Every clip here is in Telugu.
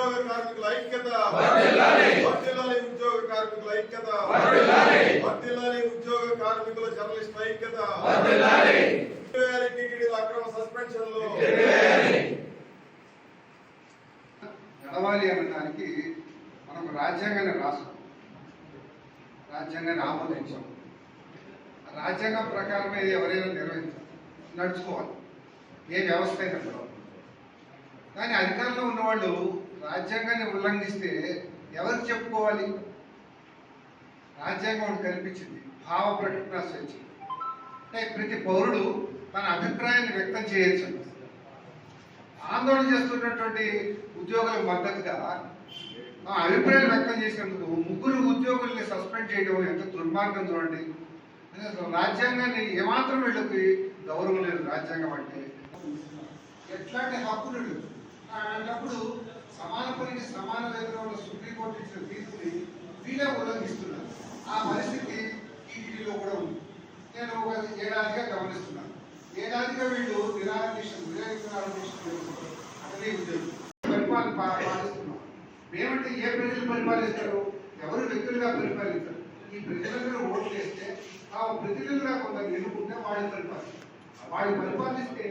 ఉద్యోగ కార్మికుల ఐక్యత, వర్ధిల్లాలి ఉద్యోగ కార్మికుల ఐక్యత, వర్ధిల్లాలి ఉద్యోగ కార్మికుల జర్నలిస్ట్ ఐక్యత, టీటీడీ అక్రమ సస్పెన్షన్లు నడవాలి అనడానికి మనం రాజ్యాంగాన్ని రాసాం, రాజ్యాంగాన్ని ఆమోదించాం. రాజ్యాంగం ప్రకారమే ఎవరైనా నడుచుకోవాలి, ఏ వ్యవస్థ అయినా కూడా. కానీ అధికారంలో ఉన్నవాళ్ళు రాజ్యాంగాన్ని ఉల్లంఘిస్తే ఎవరికి చెప్పుకోవాలి? రాజ్యాంగం ఒకటి కల్పించింది భావ ప్రకటన స్వేచ్ఛ. అంటే ప్రతి పౌరుడు తన అభిప్రాయాన్ని వ్యక్తం చేయొచ్చు. ఆందోళన చేస్తున్నటువంటి ఉద్యోగులకు మద్దతుగా ఆ అభిప్రాయం వ్యక్తం చేసినందుకు 3 ఉద్యోగుల్ని సస్పెండ్ చేయడం ఎంత దుర్మార్గం చూడండి. రాజ్యాంగాన్ని ఏమాత్రం వీళ్ళకి గౌరవం లేదు. రాజ్యాంగం అంటే ఎట్లాంటి హక్కులు అలాంటప్పుడు సమాన పనికి సమాన వేతనం సుప్రీంకోర్టు ఇచ్చిన తీర్పుని వీళ్ళే ఉల్లంఘిస్తున్నారు. ఆ పరిస్థితి టీటీడీలో కూడా ఉంది. నేను ఒక ఏడాదిగా గమనిస్తున్నాను. ఏడాదిగా వీళ్ళు అదే ఉద్యోగం పాలిస్తున్నాం. మేమంటే ఏ ప్రజలు పరిపాలిస్తారు? ఎవరు వ్యక్తులుగా పరిపాలిస్తారు? ఈ ప్రజలందరూ ఓట్లు వేస్తే ఆ ప్రతినిధులుగా కొందరు ఎన్నుకుంటే వాళ్ళు పరిపాలిస్తే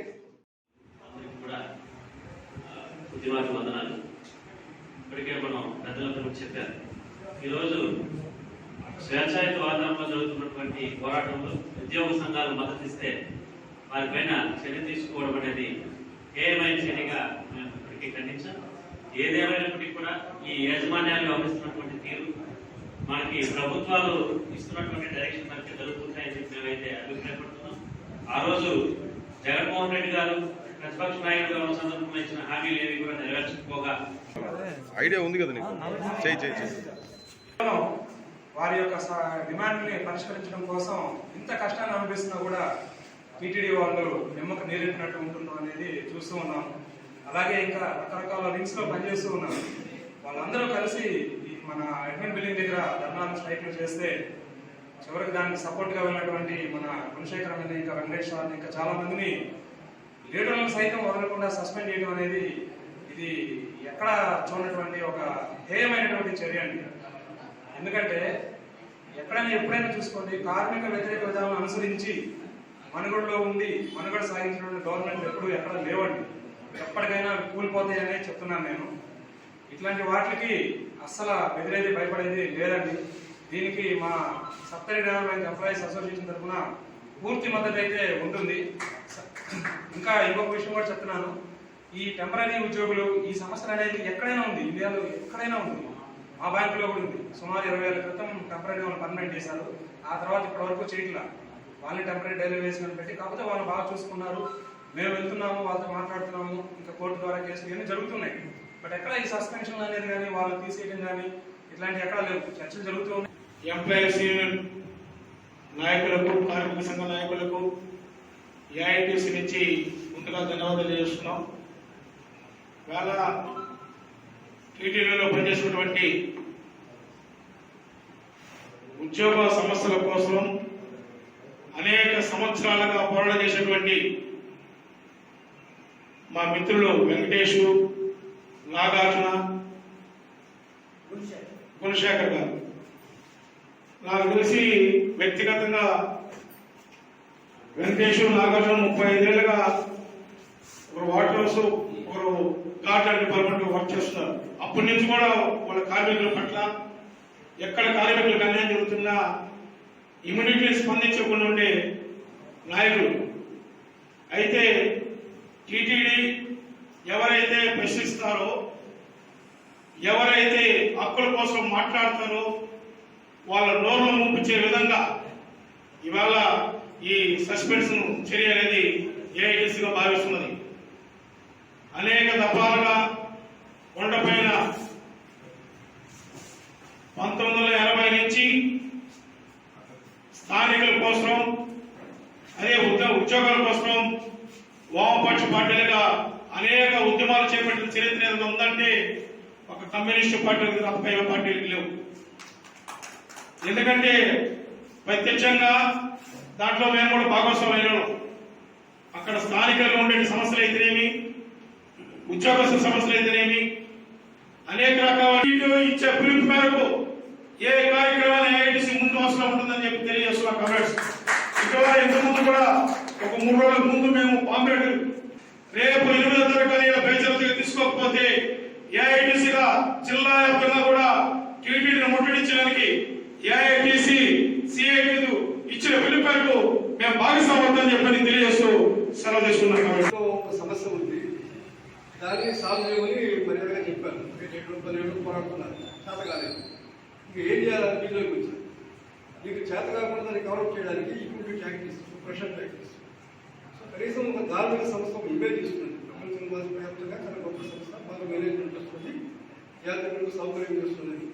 ఉద్యమానికి వందనాలు. ఇప్పటికే మనం పెద్దలందరూ చెప్పారు. ఈరోజు స్వేచ్ఛాయుత వాతావరణంలో జరుగుతున్నటువంటి పోరాటంలో ఉద్యోగ సంఘాలు మద్దతిస్తే వారిపైన చర్య తీసుకోవడం అనేది ఏమైనా చర్యగా మేము ఇప్పటికీ ఖండించాం. ఏదేమైనప్పటికీ కూడా ఈ యాజమాన్యాలు వ్యవహరిస్తున్నటువంటి తీరు మనకి ప్రభుత్వాలు ఇస్తున్నటువంటి డైరెక్షన్ మనకి జరుగుతుంటాయని చెప్పి మేమైతే అభిప్రాయపడుతున్నాం. ఆ రోజు జగన్మోహన్ రెడ్డి గారు ప్రతిపక్ష నాయకులుగా ఉన్న సందర్భంలో ఇచ్చిన హామీలు ఏవి కూడా నెరవేర్చకపోగా ఐడియా ఉంది కదా నీకు, వారి యొక్క డిమాండ్ని పరిష్కరించడం కోసం ఇంత కష్టాన్ని అనిపిస్తున్నా కూడా టీటీడీ వాళ్ళు నిమ్మక నీరెట్టినట్టు ఉంటుందో అనేది చూస్తూ ఉన్నాం. అలాగే ఇంకా రకరకాల లింక్స్ లో పనిచేస్తూ ఉన్నారు. వాళ్ళందరూ కలిసి మన అడ్మిన్ బిల్డింగ్ దగ్గర ధర్నాలు స్ట్రైక్లు చేస్తే చివరికి దానికి సపోర్ట్ గా వెళ్ళినటువంటి మన గుణశేఖరం అని ఇంకా వెంకటేష్ అని ఇంకా చాలా మందిని లీడర్లను సైతం వదలకుండా సస్పెండ్ చేయడం అనేది ఇది ఎక్కడ చూడనటువంటి ఒక హేయమైనటువంటి చర్య అండి. ఎందుకంటే ఎప్పుడైనా చూసుకోండి, కార్మిక వ్యతిరేక విధానాలను అనుసరించి మనుగడలో ఉండి మనుగడ సాగించినటువంటి గవర్నమెంట్ ఎక్కడ లేవండి. ఎప్పటికైనా కూలిపోతాయనే చెప్తున్నాను నేను. ఇట్లాంటి వాటికి అస్సలు బెదిరేది భయపడేది లేదండి. దీనికి మా సప్తగిరి డెవలప్మెంట్ ఎంప్లాయీస్ అసోసియేషన్ తరఫున పూర్తి మద్దతు అయితే ఉంటుంది. ఇంకా ఇంకొక విషయం కూడా చెప్తున్నాను. ఈ టెంపరీ ఉద్యోగులు ఈ సమస్య అనేది ఎక్కడైనా ఉంది, ఇండియాలో ఎక్కడైనా ఉంది. మా బ్యాంకులో కూడా ఉంది. సుమారు 20 ఏళ్ల క్రితం టెంపరీ వాళ్ళు పర్మనెంట్ చేశారు. ఆ తర్వాత ఇప్పటి వరకు చేయట్లా. వాళ్ళని టెంపరీ డైలీ వేసుకొని పెట్టి, కాకపోతే వాళ్ళు బాగా చూసుకున్నారు. మేము వెళ్తున్నాము, వాళ్ళతో మాట్లాడుతున్నాము. ఇంకా కోర్టు ద్వారా కేసులు ఇవన్నీ జరుగుతున్నాయి. బట్ ఎక్కడ ఈ సస్పెన్షన్ అనేది కానీ వాళ్ళు తీసేయడం కానీ ఇట్లాంటి ఎక్కడ లేవు. చర్చలు జరుగుతూ ఉన్నాయి. ఎంప్లాయీస్ యూనియన్ నాయకులకు, కార్మిక సంఘ నాయకులకు ఏఐటీసీ నుంచి ముందుగా ధన్యవాదాలు చేస్తున్నాం. వేళ టీటీడీలో పనిచేసినటువంటి ఉద్యోగ సమస్యల కోసం అనేక సంవత్సరాలుగా పోరాటం చేసినటువంటి మా మిత్రులు వెంకటేష్, నాగార్జున, గుణశేఖర్ గారు, నాకు తెలిసి వ్యక్తిగతంగా వెంకటేష్, నాగార్జున 35 ఏళ్ళుగా ఒకరు వాటర్ హౌస్, ఒకరు గార్డెన్ డిపార్ట్మెంట్ వర్క్ చేస్తున్నారు. అప్పటి నుంచి కూడా వాళ్ళ కార్మికుల పట్ల ఎక్కడ కార్మికులకు అన్యాయం జరుగుతున్నా ఇమ్యూనిటీ స్పందించకుండా ఉండే నాయకులు. అయితే టీటీడీ ఎవరైతే ప్రశ్నిస్తారో, ఎవరైతే హక్కుల కోసం మాట్లాడతారో వాళ్ళ నోరు ముంపించే విధంగా ఇవాళ ఈ సస్పెన్షన్ చర్య అనేది ఏఐటీసీగా భావిస్తున్నది. అనేక దఫాలుగా కొండపైన 1980 నుంచి స్థానికుల కోసం, అదే ఉద్యోగాల కోసం వామపక్ష పార్టీలుగా అనేక ఉద్యమాలు చేపట్టిన చరిత్ర ఏదైనా ఉందంటే ఒక కమ్యూనిస్టు పార్టీలకు తప్ప ఏ పార్టీలకు లేవు. ఎందుకంటే ప్రత్యక్షంగా దాంట్లో మేము కూడా భాగస్వామ్యం. అక్కడ స్థానికంగా ఉండే సమస్యలు అయితేనేమి, ఉద్యోగస్తుల సమస్యలు అయితేనేమి ఇచ్చే పిలుపు మేరకు ఏ కార్యక్రమాన్ని ఏఐటీసీ ముందు అవసరం ఉంటుందని చెప్పి తెలియజేస్తున్నా కమెంట్స్. ఇటీవల ఇంతకుముందు కూడా ఒక 3 రోజుల ముందు మేము పాంప్లెట్ రేపు 8వ తరగతి బేజారుగా తీసుకోకపోతే ఏఐటీసీగా జిల్లా వ్యాప్తంగా కూడా టీటీడీని ముట్టడించడానికి ఏఐటీసీ సిఐటి ఇచ్చిన పిలుపు మేరకు మేము భాగస్వామ్యం చెప్పని తెలియజేస్తూ సెలవు తీసుకున్నాం. ఒక సమస్య ఉంది, దాన్ని సాల్వ్ చేయమని మర్యాదగా చెప్పారు. 10 ఏళ్ళు పోరాడుతున్నారు, చేత కాలేదు. ఇంక ఏం చేయాలని వీళ్ళకి వచ్చారు. మీకు చేత కాకుండా దాన్ని కవరప్ చేయడానికి equity activities, pressure activities. So కనీసం ఒక ధార్మిక సంస్థ ఒక ఇమేజ్ ఇస్తుంది. ప్రపంచం వ్యాప్తంగా చాలా గొప్ప సంస్థ, బాగా మేనేజ్మెంట్ వస్తుంది, యాత్రికులకు సౌకర్యం చేస్తున్నది.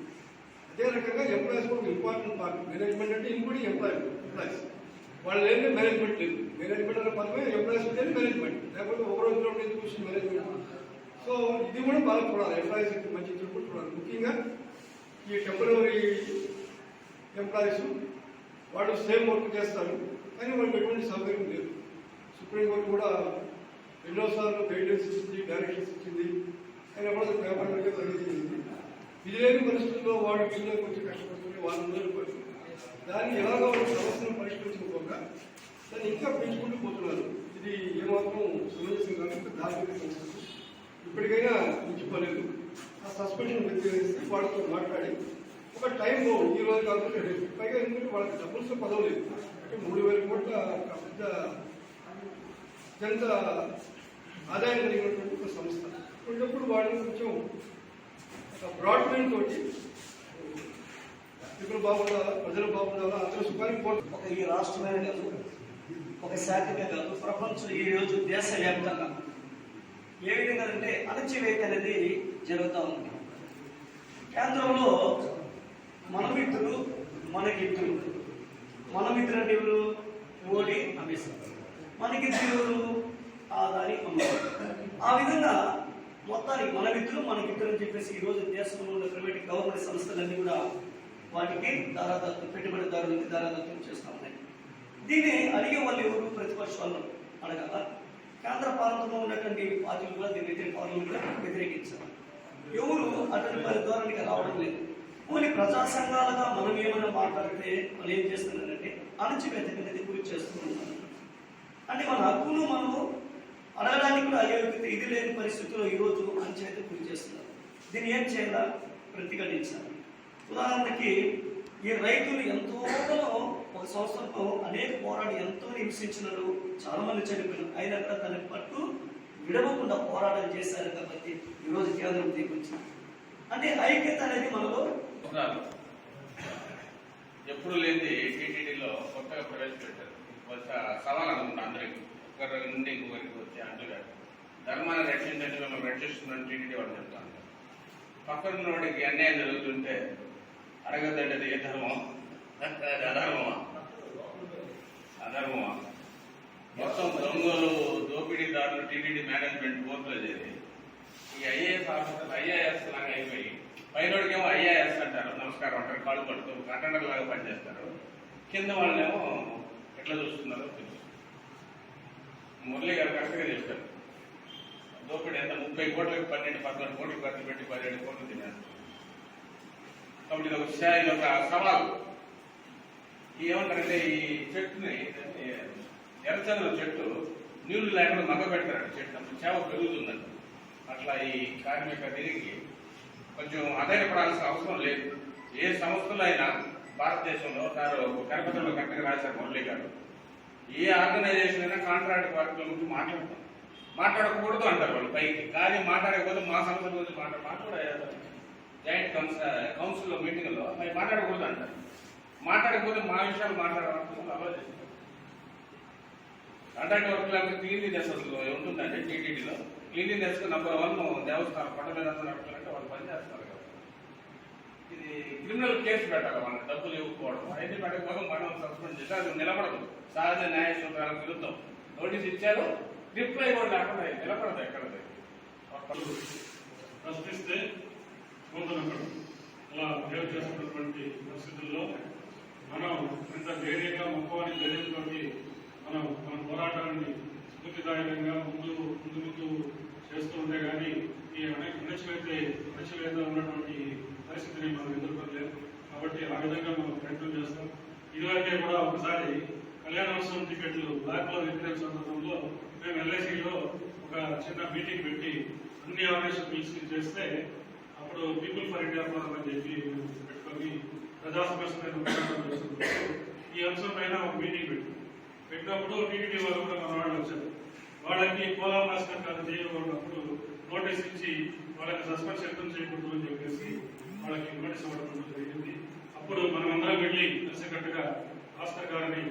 అదే రకంగా ఎంప్లాయీస్ కూడా ఇంపార్టెంట్ పార్ట్. మేనేజ్మెంట్ అంటే ఇంక్లూడింగ్ ఎంప్లాయీస్. వాళ్ళు ఏంటంటే మేనేజ్మెంట్ లేదు. మేనేజ్మెంట్ అనే పదమే ఎంప్లాయీస్ ఉంటేనే మేనేజ్మెంట్, లేకపోతే ఒక రోజులో ఎందుకు వస్తుంది మేనేజ్మెంట్. సో ఇది కూడా బాగా చూడాలి, ఎంప్లాయీస్ మంచి కూడా చూడాలి. ముఖ్యంగా ఈ టెంపరరీ ఎంప్లాయీస్ వాళ్ళు సేమ్ వర్క్ చేస్తారు, కానీ వాళ్ళకి ఎటువంటి సౌకర్యం లేదు. సుప్రీంకోర్టు కూడా ఎన్నోసార్లు గైడెన్స్ ఇచ్చింది, డైరెక్షన్స్ ఇచ్చింది, కానీ ఎప్పుడో పేపర్గా జరిగింది. ఇది లేని పరిస్థితుల్లో వాడు వీళ్ళకి వచ్చి కష్టపడుతుంది, వాళ్ళు ముందుకు దాన్ని ఎలాగో సమస్యను పరిష్కరించుకోకుండా దాన్ని ఇంకా పెంచుకుంటూ పోతున్నారు. ఇది ఏమాత్రం సమంజసం కాకుండా ధార్మిక సంస్థలు ఇప్పటికైనా మించిపోలేదు. ఆ సస్పెన్షన్ వ్యతిరేకిస్తే వాళ్ళతో మాట్లాడి ఒక టైంలో ఈ రోజు కాకుండా పైగా ఎందుకంటే వాళ్ళకి డబ్బులతో పదవలేదు. అంటే 3,000 కోట్ల పెద్ద అత్యంత ఆదాయం కలిగినటువంటి ఒక సంస్థ. ఇప్పటికప్పుడు వాళ్ళు కొంచెం బ్రాడ్ మైండ్ తోటి ఇప్పుడు బాగుండాలా, ప్రజలు బాగుండాలా, అందరూ సుఖానికి ఒక ఈ రాష్ట్రమే కాదు, ఒక శాఖమే కాదు, ప్రపంచం ఈ రోజు దేశవ్యాప్తంగా ఏ విధంగా అంటే అణచివేత అనేది జరుగుతూ ఉంది. కేంద్రంలో మనమిత్రులు మనకిత్రులు, మనమిత్రులు అంటే ఎవరు? మోడీ, అమిత్ షా. మనకిత్రులు ఆదాని అమరావతి. ఆ విధంగా మొత్తానికి మనమిత్రులు మనకిత్రులు అని చెప్పేసి ఈరోజు దేశంలో ఉన్న ప్రైవేట్ గవర్నమెంట్ సంస్థలన్నీ కూడా వాటికి దారాదత్తం, పెట్టుబడిదారులకి దారాదత్తం చేస్తూ ఉన్నాయి. దీన్ని అడిగే వాళ్ళు ఎవరు? ప్రతిపక్షాలు అడగాల. కేంద్ర పాలనలో ఉన్నటువంటి పార్టీలు కూడా దీని పార్టీలు కూడా వ్యతిరేకించారు. ఎవరు అటువంటి ధోరణికి రావడం లేదు. కొన్ని ప్రజా సంఘాలుగా మనం ఏమైనా మాట్లాడితే వాళ్ళు ఏం చేస్తున్నారంటే అణచివేత అనేది గురి చేస్తూ ఉన్నారు. అంటే మన హక్కును మనము అడగడానికి కూడా అయోగ్యత ఇది లేని పరిస్థితుల్లో ఈరోజు అణచివేత గురి చేస్తున్నారు. దీన్ని ఏం చేయాలా? ప్రతిఘటించాలి. ఉదాహరణకి ఈ రైతులు ఎంతో ఒక సంవత్సరంలో అనేక పోరాడి ఎంతో హింసించినారు, చాలా మంది చనిపోయినారు. అయినా కూడా దాన్ని పట్టు విడవకుండా పోరాటం చేశారు కాబట్టి ఈరోజు కేంద్రం దిగొచ్చింది. అంటే ఐక్యత అనేది మనలో ఎప్పుడు లేని టీటీడీలో కొత్తగా ప్రవేశపెట్టారు. కొంత సవాల్ అనుకుంటా అందరికి, ఒకరి నుండి ఇంకొకరికి వచ్చే అంటుగా ధర్మాన్ని రక్షించండి, మిమ్మల్ని రక్షిస్తుందని టీటీడీ వాళ్ళు చెప్తాను. పక్కన వాడికి అన్యాయం జరుగుతుంటే అడగద్దంటే అది ఏ ధర్మం? అధర్మమా? అధర్మమా? మొత్తం దొంగలు, దోపిడీదారులు టీటీడీ మేనేజ్మెంట్ బోర్డులో చేరి ఈ ఐఏఎస్ ఆఫీసర్ ఐఏఎస్ లాగా అయిపోయి పైనోడికేమో ఐఏఎస్ అంటారు, నమస్కారం అంటారు, కాళ్ళు పడుతూ అటెండర్ లాగా పనిచేస్తారు. కింద వాళ్ళేమో ఎట్లా చూస్తున్నారో తెలుసు. మురళి గారు కరెక్ట్గా చెప్తారు. దోపిడీ ఎంత 30 కోట్లకి 12-14 కోట్లు ఖర్చు పెట్టి 17 కోట్లు తిన్నారు. కాబట్టి ఇది ఒక సవాలు. ఏమంటారంటే ఈ చెట్టుని ఎర్రచంద్ర చెట్టు నీళ్లు లేకుండా మగ్గ పెడతారు. చెట్టు అప్పుడు చేవ పెరుగుతుందండి. అట్లా ఈ కార్మిక తిరిగి కొంచెం ఆదాయపడాల్సిన అవసరం లేదు. ఏ సంస్థలో అయినా భారతదేశంలో సార్ కరపత్రంలో కరెక్ట్గా రాశారు మురళి గారు, ఏ ఆర్గనైజేషన్ అయినా కాంట్రాక్ట్ వర్క్ గురించి మాట్లాడకూడదు అంటారు వాళ్ళు పైకి. కానీ మాట్లాడకపోతే మా సంస్థల గురించి మాట్లాడారు జాయింట్ కౌన్సిల్లో మీటింగ్లో అవి మాట్లాడకూడదు అంటారు. మాట్లాడకపోతే మా విషయాలు మాట్లాడాలని ఆలోచిస్తారు. కాంట్రాక్ట్ వర్క్ లాగా క్లీన్లీనెస్ అసలు ఉంటుందండి టీటీడీలో. క్లీన్లీనెస్ నంబర్ 1 దేవస్థానం పంట మీద నడపాలంటే వాళ్ళు పనిచేస్తారు కదా. ఇది క్రిమినల్ కేసు పెట్టాలి, వాళ్ళకి డబ్బులు ఇవ్వకపోవడం అవన్నీ పెట్టకపోవడం మనం సస్పెండ్ చేస్తే అది నిలబడదు. సహజ న్యాయ సూత్రాలకు విరుద్ధం. నోటీస్ ఇచ్చారు, రిప్లై కూడా లేకుండా నిలబడదు. ఎక్కడ ప్రశ్నిస్తే పోతున్నప్పుడు అలా బిహేవ్ చేస్తున్నటువంటి పరిస్థితుల్లో మనం ఇంత ధైర్యంగా మొక్కవాని ధైర్యంతో మనం మన పోరాటాన్ని స్ఫూర్తిదాయకంగా ముందు చేస్తూ ఉంటే కానీ ఈ అణచివేత ఉన్నటువంటి పరిస్థితిని మనం ఎదుర్కోలేము. కాబట్టి ఆ విధంగా మనం ప్రయత్నం చేస్తాం. ఇదివరకే కూడా ఒకసారి కళ్యాణోత్సవం టికెట్లు బ్లాక్లో విక్రయం సందర్భంలో మేము ఎల్ఐసిలో ఒక చిన్న మీటింగ్ పెట్టి అన్ని ఆర్గనైజేషన్ పిలిచి చేస్తే అప్పుడు పీపుల్ ఫర్ ఇండియా ఫోరం అని చెప్పి పెట్టుకొని ప్రజా సమస్యలను ఈ అంశం పైన ఒక మీటింగ్ పెట్టినప్పుడు టీటీడీ వాళ్ళు కూడా మన వాళ్ళు వచ్చారు. వాళ్ళకి పోలార్ భాస్కర్ గారు చేయబడినప్పుడు నోటీస్ ఇచ్చి వాళ్ళకి సస్పెన్స్ ఎక్కడ చేయకూడదు అని చెప్పేసి వాళ్ళకి నోటీస్ ఇవ్వడం జరిగింది. అప్పుడు మనం అందరం వెళ్ళి కలిసికట్టుగా భాస్కర్ గారిని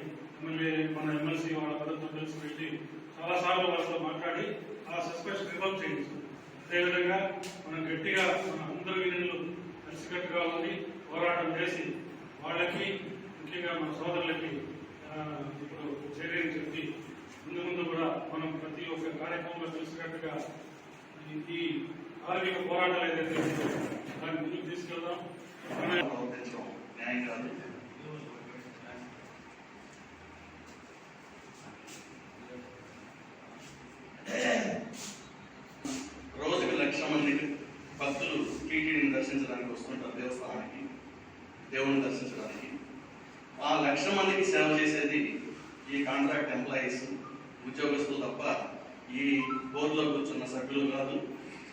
మన ఎమ్మెల్సీ వాళ్ళ పద్ధతితో కలిసి వెళ్ళి చాలాసార్లు వాళ్ళతో మాట్లాడి ఆ సస్పెన్షన్ రిమూవ్ చేయించాం. అదేవిధంగా మనం గట్టిగా మన అందరి యూనియన్లు కలిసికట్టుగా ఉండి పోరాటం చేసి వాళ్ళకి ముఖ్యంగా మన సోదరులకి ఇప్పుడు చర్యలు చెప్పి ముందు కూడా మనం ప్రతి ఒక్క కార్యక్రమంలో కలిసికట్టుగా ఈ కార్మిక పోరాటాలు ఏదైతే దాన్ని ముందుకు తీసుకెళ్దాం. న్యాయం కాదు. రోజుకు 1,00,000 మంది భక్తులు టీటీడీని దర్శించడానికి వస్తుంటారు, దేవస్థానానికి దేవుని దర్శించడానికి. ఆ 1,00,000 మందికి సేవ చేసేది ఈ కాంట్రాక్ట్ ఎంప్లాయీస్, ఉద్యోగస్తులు తప్ప ఈ బోర్డులో కూర్చున్న సభ్యులు కాదు,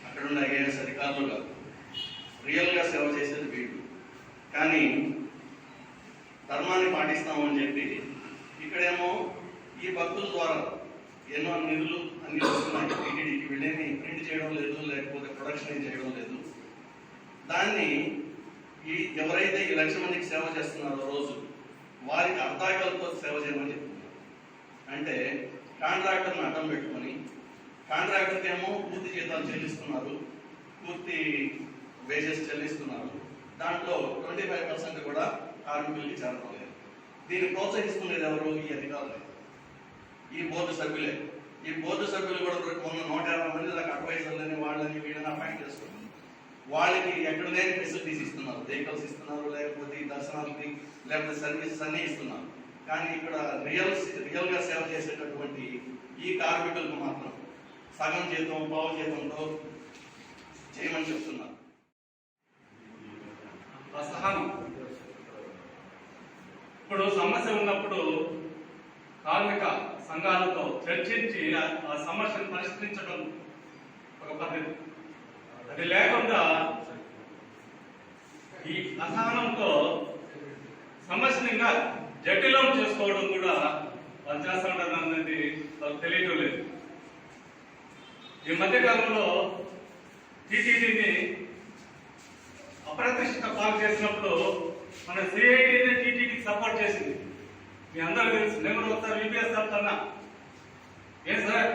అక్కడున్న ఐఏఎస్ అధికారులు కాదు. రియల్గా సేవ చేసేది వీళ్ళు. కానీ ధర్మాన్ని పాటిస్తామని చెప్పి ఇక్కడేమో ఈ భక్తుల ద్వారా ఎన్నో నిధులు అన్ని వస్తున్నాయి టీటీడీకి. వీళ్ళేమి ప్రింట్ చేయడం లేదు, లేకపోతే ప్రొడక్షన్ చేయడం లేదు. దాన్ని ఎవరైతే ఈ 1,00,000 మందికి సేవ చేస్తున్నారో రోజు వారికి అర్ధాకలతో సేవ చేయమని చెప్తున్నారు. అంటే కాంట్రాక్టర్ని అడ్డం పెట్టుకొని కాంట్రాక్టర్కి ఏమో పూర్తి జీతాలు చెల్లిస్తున్నారు, పూర్తి వేజెస్ చెల్లిస్తున్నారు. దాంట్లో 25% కూడా కార్మికులకి చేరడం లేదు. దీన్ని ప్రోత్సహిస్తున్నది ఎవరు? ఈ అధికారులే, ఈ బోర్డు సభ్యులే. ఈ బోర్డు సభ్యులు కూడా మొన్న 150 మంది దాకా అడ్వైజర్లని వాళ్ళని వీళ్ళని అపాయింట్ చేస్తున్నారు. వాళ్ళకి ఎక్కడ లేని ఫెసిలిటీస్ ఇస్తున్నారు, వెహికల్స్ ఇస్తున్నారు, లేకపోతే దర్శనాలకి లేకపోతే సర్వీసెస్ అన్నీ ఇస్తున్నారు. కానీ ఇక్కడ రియల్గా సేవ చేసేటటువంటి ఈ కార్మికులకు మాత్రం సగం జీతం, పావు జీతంతో చేయమని చెప్తున్నారు. అసహనం. ఇప్పుడు సమస్య ఉన్నప్పుడు కార్మిక సంఘాలతో చర్చించి ఆ సమస్యను పరిష్కరించడం ఒక పద్ధతి. అది లేకుండా ఈ అసహనంతో సమస్యను ఇంకా జటిలం చేసుకోవడం కూడా వాళ్ళు చేస్తూ ఉంటారు అనేది వాళ్ళకి తెలియటం లేదు. ఈ మధ్యకాలంలో టీటీడీని అప్రతిష్ఠిత పాలు చేసినప్పుడు మన సిఐటిని టీటీడీకి సపోర్ట్ చేసింది. మీ అందరూ తెలుసు. నేను కూడా ఒకసారి యూపీఎస్ చెప్తున్నా, ఏం సార్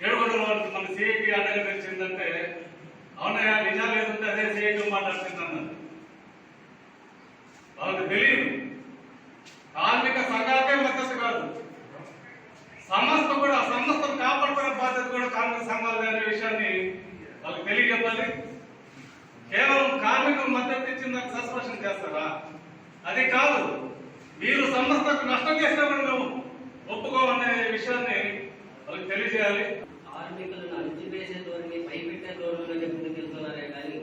7 వాళ్ళకి మన సిఐటి అండగా తెలిసిందంటే అవునయా నిజాలు ఏదంటే అదే సిఐటి మాట్లాడుతుందన్నారు. వాళ్ళకి తెలియదు. కార్మిక సంఘాలకే మద్దతు కాదు, సంస్థను కాపాడుకునే బాధ్యత కూడా కార్మిక సంఘాలు అనే విషయాన్ని వాళ్ళకి తెలియజెప్పాలి. కేవలం కార్మికులు మద్దతు ఇచ్చిన సస్పెన్షన్ చేస్తారా? అది కాదు. మీరు సంస్థకు నష్టం చేసినప్పుడు మేము ఒప్పుకోమనే విషయాన్ని వాళ్ళకి తెలియజేయాలి. కార్మికులను అణచివేసే ధోరణి, భయపెట్టే ధోరణిలోనే ముందుకెళ్తున్నారే కానీ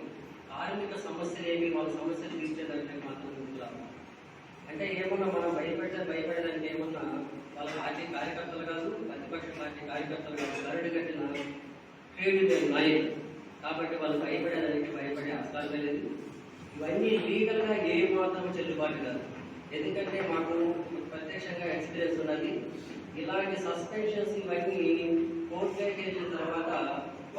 కార్మిక సమస్యలు ఏమి, వాళ్ళ సమస్యలు తీర్చేదానికి మాత్రం ముందుకురాదు. అంటే ఏమన్నా మనం భయపడేదానికి ఏమన్నా వాళ్ళ పార్టీ కార్యకర్తలు కాదు, ప్రతిపక్ష పార్టీ కార్యకర్తలు కాదు, కరడు కట్టిన ట్రేడ్ యూనియన్ నాయకులు. కాబట్టి వాళ్ళు భయపడే ఆస్కారమే లేదు. ఇవన్నీ లీగల్ గా ఏ మాత్రం చెల్లుబాటు కాదు. ఎందుకంటే మాకు ప్రత్యక్షంగా ఎక్స్పీరియన్స్ ఉన్నది. ఇలాంటి సస్పెన్షన్స్ ఇవన్నీ కోర్టు కేసు వెళ్ళిన తర్వాత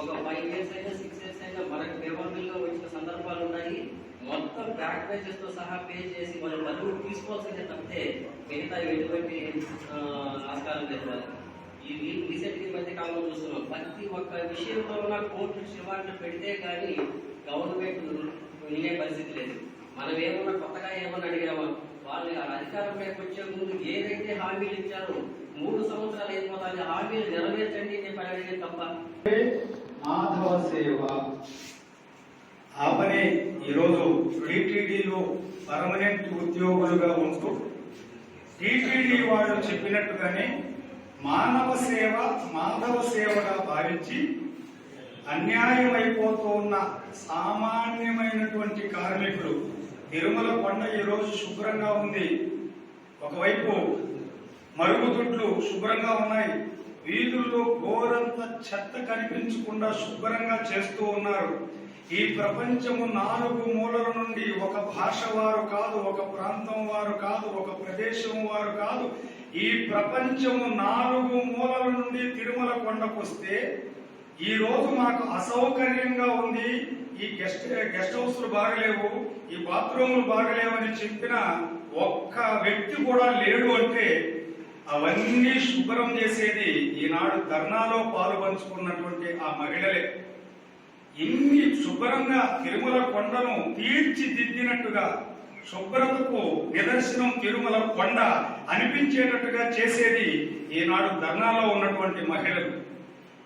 ఒక 5 years అయినా 6 years అయినా మనకు ఫేవరబుల్ గా వచ్చిన సందర్భాలు ఉన్నాయి. మొత్తం బ్యాక్ పేజెస్ తో సహా పే చేసి మనం డబ్బులు తీసుకోవాల్సిందే తప్పితే మిగతా ఎటువంటి ఆస్కారం లేదు. ఈ రీసెంట్ మధ్య కాలంలో చూస్తున్నాం. ప్రతి ఒక్క విషయంలో ఉన్న కోర్టు శివార్లు పెడితే కానీ గవర్నమెంట్ వినే పరిస్థితి లేదు. మనం ఏమన్నా కొత్తగా ఏమన్నా అడిగామా? వాళ్ళు అధికారంలోకి వచ్చే ముందు ఏదైతే హామీలు ఇచ్చారో 3 సంవత్సరాలు అయిపోతాయి, హామీలు నెరవేర్చండి అని చెప్పి అడిగే తప్ప. మాధవ సేవ ఆ పని ఈరోజు టీటీడీలో పర్మనెంట్ ఉద్యోగులుగా ఉంటూ టీటీడీ వాళ్ళు చెప్పినట్టుగానే మానవ సేవ మాధవ సేవగా భావించి అన్యాయం అయిపోతూ ఉన్న సామాన్యమైనటువంటి కార్మికులు. తిరుమల కొండ ఈరోజు శుభ్రంగా ఉంది. ఒకవైపు మరుగుదొడ్లు శుభ్రంగా ఉన్నాయి, వీధుల్లో ఘోరంత చెత్త కనిపించకుండా శుభ్రంగా చేస్తూ ఉన్నారు. ఈ ప్రపంచము 4 మూలల నుండి ఒక భాష వారు కాదు, ఒక ప్రాంతం వారు కాదు, ఒక ప్రదేశం వారు కాదు, ఈ ప్రపంచము 4 మూలల నుండి తిరుమల కొండకొస్తే ఈ రోజు మాకు అసౌకర్యంగా ఉంది, ఈ గెస్ట్ హౌస్లు బాగలేవు, ఈ బాత్రూములు బాగలేవు అని చెప్పిన ఒక్క వ్యక్తి కూడా లేడు అంటే అవన్నీ శుభ్రం చేసేది ఈనాడు ధర్నాలో పాలు పంచుకున్నటువంటి ఆ మహిళలే. ఇన్ని శుభ్రంగా తిరుమల కొండను తీర్చిదిద్దినట్టుగా, శుభ్రతకు నిదర్శనం తిరుమల కొండ అనిపించేటట్టుగా చేసేది ఈనాడు ధర్నాలో ఉన్నటువంటి మహిళలు.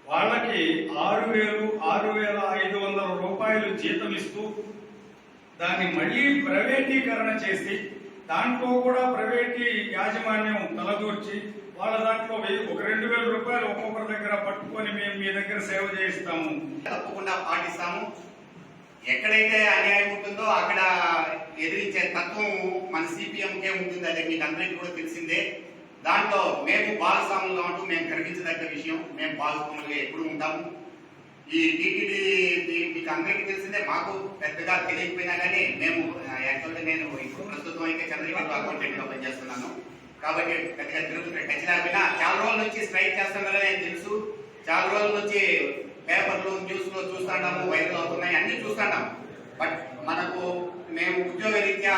వాళ్ళకి 6,500 రూపాయలు జీతం ఇస్తూ దాన్ని మళ్ళీ ప్రైవేటీకరణ చేసి దాంట్లో కూడా ప్రైవేటీ యాజమాన్యం తలదూర్చి వాళ్ళ దాంట్లో 1,000-2,000 రూపాయలు ఒక్కొక్కరి దగ్గర పట్టుకొని మేము మీ దగ్గర సేవ చేయిస్తాము, తప్పకుండా పాటిస్తాము. ఎక్కడైతే అన్యాయం ఉంటుందో అక్కడ ఎదిరించే తత్వం మన సిపిఎంకే ఉంటుంది. అది మీకు అందరికీ కూడా తెలిసిందే. దాంట్లో మేము భాగస్వాములుగా ఉంటూ మేము గర్వించదగ్గ విషయం, మేము భాగస్వాములుగా ఎప్పుడు ఉంటాము. ఈ టీటీడీ మీకు అందరికీ తెలిసిందే, మాకు పెద్దగా తెలియకపోయినా కానీ మేము యాక్చువల్గా నేను ఇప్పుడు ప్రస్తుతం అయితే చంద్రగిరిలో అకౌంటెంట్గా పనిచేస్తున్నాను కాబట్టి పెద్దగా తిరుగుతుంటే టచ్ లేకపోయినా చాలా రోజుల నుంచి స్ట్రైక్ చేస్తున్నారో నేను తెలుసు. చాలా రోజుల నుంచి పేపర్లు న్యూస్లో చూస్తున్నాము, వైరల్ అవుతున్నాయి, అన్ని చూస్తున్నాం. బట్ మనకు మేము ఉద్యోగ రీత్యా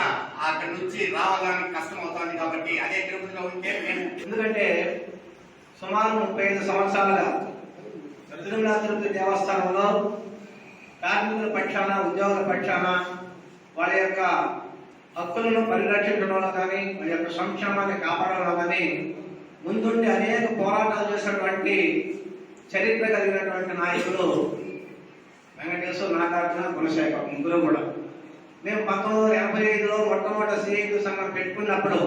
అక్కడి నుంచి రావాలని కష్టం అవుతుంది కాబట్టి అదే తిరుపతిలో ఉంటే మేము, ఎందుకంటే సుమారు 35 సంవత్సరాలుగా తిరుమల తిరుపతి దేవస్థానంలో కార్మికుల పక్షాన, ఉద్యోగుల పక్షాన వాళ్ళ యొక్క హక్కులను పరిరక్షించడంలో కానీ, వాళ్ళ యొక్క సంక్షేమాన్ని కాపాడడంలో కానీ ముందుండి అనేక పోరాటాలు చేసినటువంటి చరిత్ర కలిగినటువంటి నాయకులు వెంకటేశ్వర, నాగార్జున, గుణశేఖర్ ముగ్గురు కూడా. మేము 1985లో మొట్టమొదటి సిఐటి సంఘం పెట్టుకున్నప్పుడు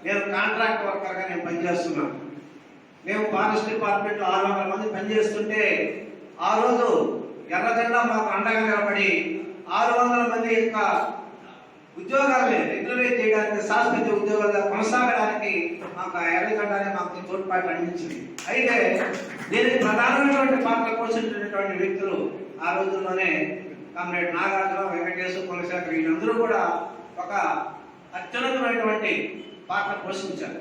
నేను కాంట్రాక్ట్ వర్కర్గా నేను పనిచేస్తున్నాను. మేము ఫారెస్ట్ డిపార్ట్మెంట్లో 600 మంది పనిచేస్తుంటే ఆ రోజు ఎర్రజెండా మాకు అండగా నిలబడి 600 మంది యొక్క ఉద్యోగాలని రెగ్యులరైజ్ చేయడానికి, శాశ్వత ఉద్యోగాలుగా కొనసాగడానికి మాకు ఎర్రజెండానే మాకు తోడ్పాటు అందించింది. అయితే దీనికి ప్రధానమైనటువంటి పాత్ర పోషించినటువంటి వ్యక్తులు ఆ రోజుల్లోనే కామ్రేడ్ నాగార్జున, వెంకటేశ్వర, గుణశేఖర్ వీళ్ళందరూ కూడా ఒక అత్యున్నతమైనటువంటి పాత్ర పోషించారు.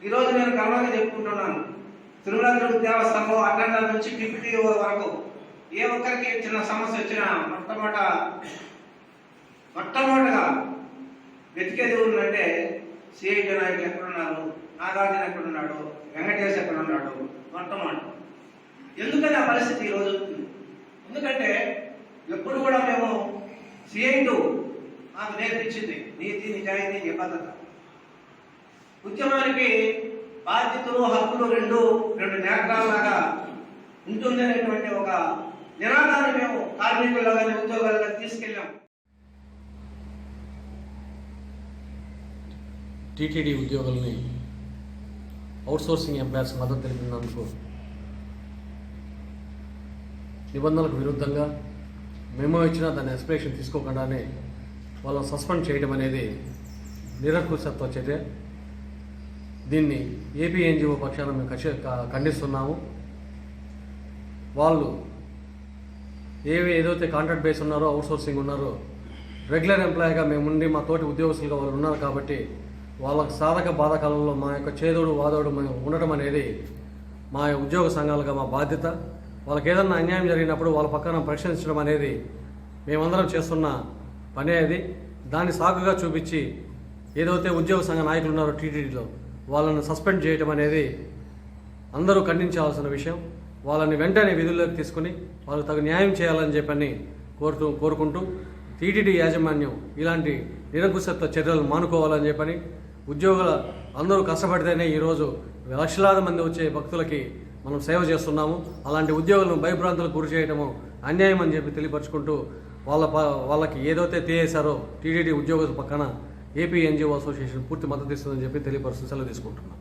ఈరోజు నేను గర్వంగా చెప్పుకుంటున్నాను, తిరుమల తిరుపతి దేవస్థానంలో అటెండర్ నుంచి డిప్యూటీ వరకు ఏ ఒక్కరికి చిన్న సమస్య వచ్చినా మొట్టమొదటిగా వెతికేది ఉందంటే సిఐటి నాయకులు ఎక్కడున్నారు, నాగార్జున ఎక్కడున్నాడు, వెంకటేష్ ఎక్కడున్నాడు మొట్టమొదటి. ఎందుకని ఆ పరిస్థితి ఈరోజు? ఎందుకంటే ఎప్పుడు కూడా మేము సిఐటు నాకు నేర్పించింది నీతి, నిజాయితీ, నిబద్ధత. ఉద్యమానికి బాధ్యతలు, హక్కులు రెండు నేత్రాలలాగా ఉంటుంది అనేటువంటి ఒక నినాదాన్ని మేము కార్మికులుగా కానీ ఉద్యోగాలుగా తీసుకెళ్ళాం. టీటీడీ ఉద్యోగుల్ని అవుట్సోర్సింగ్ ఎంప్లాయర్స్ మద్దతు తెలిపినందుకు నిబంధనలకు విరుద్ధంగా మెమో ఇచ్చినా దాని ఎక్స్ప్లెనేషన్ తీసుకోకుండానే వాళ్ళని సస్పెండ్ చేయడం అనేది నిరంకుశత్వ చర్య. దీన్ని ఏపీ ఎన్జిఓ పక్షాన మేము ఖండిస్తున్నాము. వాళ్ళు ఏదైతే కాంట్రాక్ట్ బేస్ ఉన్నారో, అవుట్సోర్సింగ్ ఉన్నారో, రెగ్యులర్ ఎంప్లాయీగా మేముండి మా తోటి ఉద్యోగస్తులుగా వాళ్ళు ఉన్నారు కాబట్టి వాళ్ళకు సాధక బాధకాలంలో మా యొక్క చేదోడు వాదోడు ఉండటం అనేది మా ఉద్యోగ సంఘాలుగా మా బాధ్యత. వాళ్ళకి ఏదన్నా అన్యాయం జరిగినప్పుడు వాళ్ళ పక్కన ప్రశ్నించడం అనేది మేమందరం చేస్తున్న పనే. అది దాన్ని సాకుగా చూపించి ఏదైతే ఉద్యోగ సంఘ నాయకులు ఉన్నారో టీటీడీలో వాళ్ళని సస్పెండ్ చేయడం అనేది అందరూ ఖండించాల్సిన విషయం. వాళ్ళని వెంటనే విధుల్లోకి తీసుకుని వాళ్ళకు తగు న్యాయం చేయాలని చెప్పని కోరుకుంటూ టీటీడీ యాజమాన్యం ఇలాంటి నిరంకుశత్వ చర్యలు మానుకోవాలని చెప్పని, ఉద్యోగుల అందరూ కష్టపడితేనే ఈరోజు లక్షలాది మంది వచ్చే భక్తులకి మనం సేవ చేస్తున్నాము. అలాంటి ఉద్యోగులను భయభ్రాంతులకు గురి చేయడము అన్యాయం అని చెప్పి తెలియపరుచుకుంటూ వాళ్ళకి ఏదైతే తీయేశారో టీటీడీ ఉద్యోగుల పక్కన ఏపీ ఎన్జిఓ అసోసియేషన్ పూర్తి మద్దతు ఇస్తుందని చెప్పి తెలియపరుస్తూ సెలవు తీసుకుంటున్నాం.